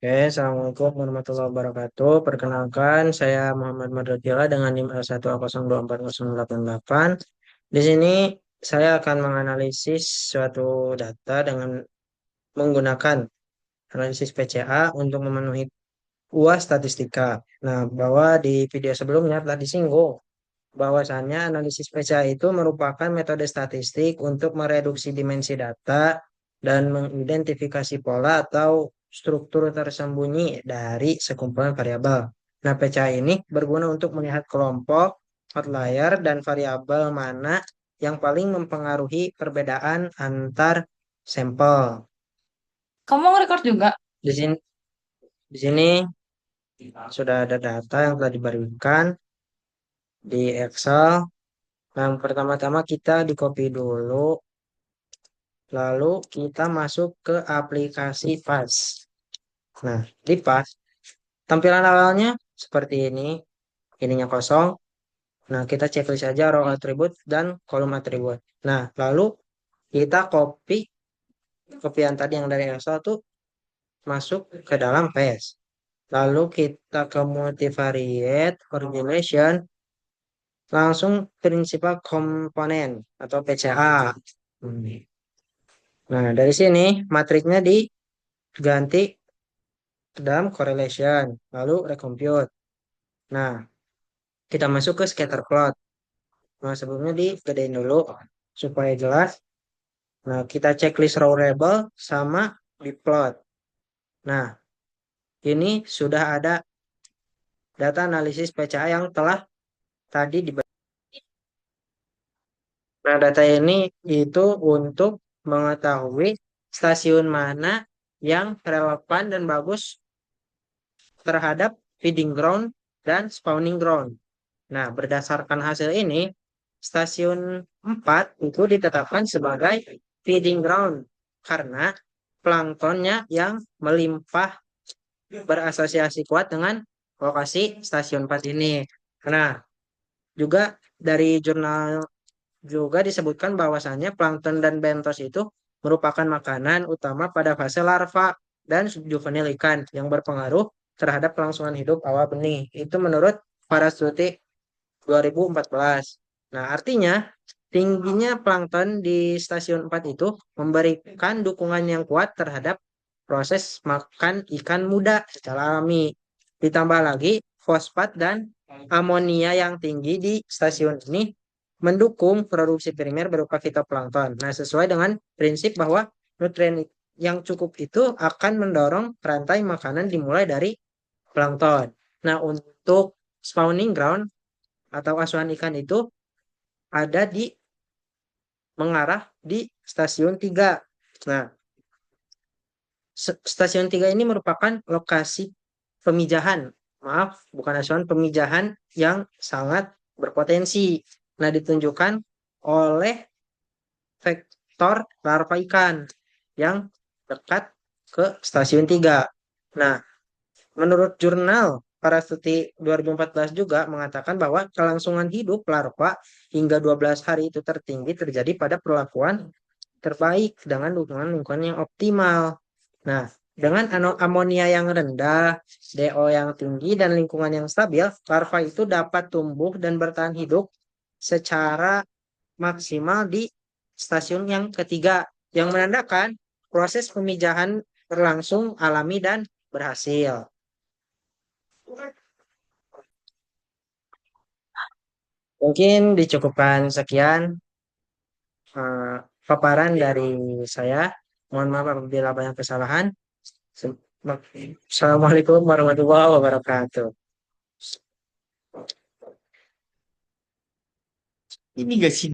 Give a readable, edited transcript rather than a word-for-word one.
Oke, Assalamualaikum warahmatullahi wabarakatuh. Perkenalkan, saya Muhammad Madrotila dengan NIM L1202408. Di sini saya akan menganalisis suatu data dengan menggunakan analisis PCA untuk memenuhi UAS statistika. Nah, bahwa di video sebelumnya telah disinggung bahwasannya analisis PCA itu merupakan metode statistik untuk mereduksi dimensi data dan mengidentifikasi pola atau struktur tersembunyi dari sekumpulan variabel. Nah, PCA ini berguna untuk melihat kelompok, outlier, dan variabel mana yang paling mempengaruhi perbedaan antar sampel. Kamu nge-record juga? Di sini, di sini sudah ada data yang telah diberikan di Excel. Yang pertama-tama kita di copy dulu, lalu kita masuk ke aplikasi PAS. Nah, di PAS, tampilan awalnya seperti ini, ininya kosong. Nah, kita checklist aja row atribut dan kolom atribut. Nah, lalu kita kopian tadi yang dari Excel tuh masuk ke dalam PAS. Lalu kita ke multivariate formulation, langsung principal komponen atau PCA. Nah, dari sini matriknya diganti ke dalam correlation, lalu recompute. Nah, kita masuk ke scatter plot. Nah, sebelumnya digedein dulu supaya jelas. Nah, kita checklist row label sama di plot. Nah, ini sudah ada data analisis PCA yang telah tadi diberikan. Nah, data ini itu untuk mengetahui stasiun mana yang relevan dan bagus terhadap feeding ground dan spawning ground. Nah, berdasarkan hasil ini, stasiun 4 itu ditetapkan sebagai feeding ground karena planktonnya yang melimpah berasosiasi kuat dengan lokasi stasiun 4 ini. Nah, juga dari jurnal juga disebutkan bahwasannya plankton dan bentos itu merupakan makanan utama pada fase larva dan subjuvenil ikan yang berpengaruh terhadap kelangsungan hidup awal benih. Itu menurut Parasuti 2014. Nah, artinya tingginya plankton di stasiun 4 itu memberikan dukungan yang kuat terhadap proses makan ikan muda secara alami. Ditambah lagi fosfat dan amonia yang tinggi di stasiun ini mendukung produksi primer berupa fitoplankton. Nah, sesuai dengan prinsip bahwa nutrien yang cukup itu akan mendorong rantai makanan dimulai dari plankton. Nah, untuk spawning ground atau asuhan ikan itu ada di mengarah di stasiun 3. Nah, stasiun 3 ini merupakan lokasi pemijahan. Maaf, bukan asuhan pemijahan yang sangat berpotensi. Nah, ditunjukkan oleh vektor larva ikan yang dekat ke stasiun 3. Nah, menurut jurnal Parasuti 2014 juga mengatakan bahwa kelangsungan hidup larva hingga 12 hari itu tertinggi terjadi pada perlakuan terbaik dengan dukungan lingkungan yang optimal. Nah, dengan amonia yang rendah, DO yang tinggi, dan lingkungan yang stabil, larva itu dapat tumbuh dan bertahan hidup secara maksimal di stasiun yang ketiga, yang menandakan proses pemijahan berlangsung alami dan berhasil. Mungkin dicukupkan sekian eh, paparan dari saya. Mohon maaf apabila banyak kesalahan. Assalamualaikum warahmatullahi wabarakatuh. Ini gak sih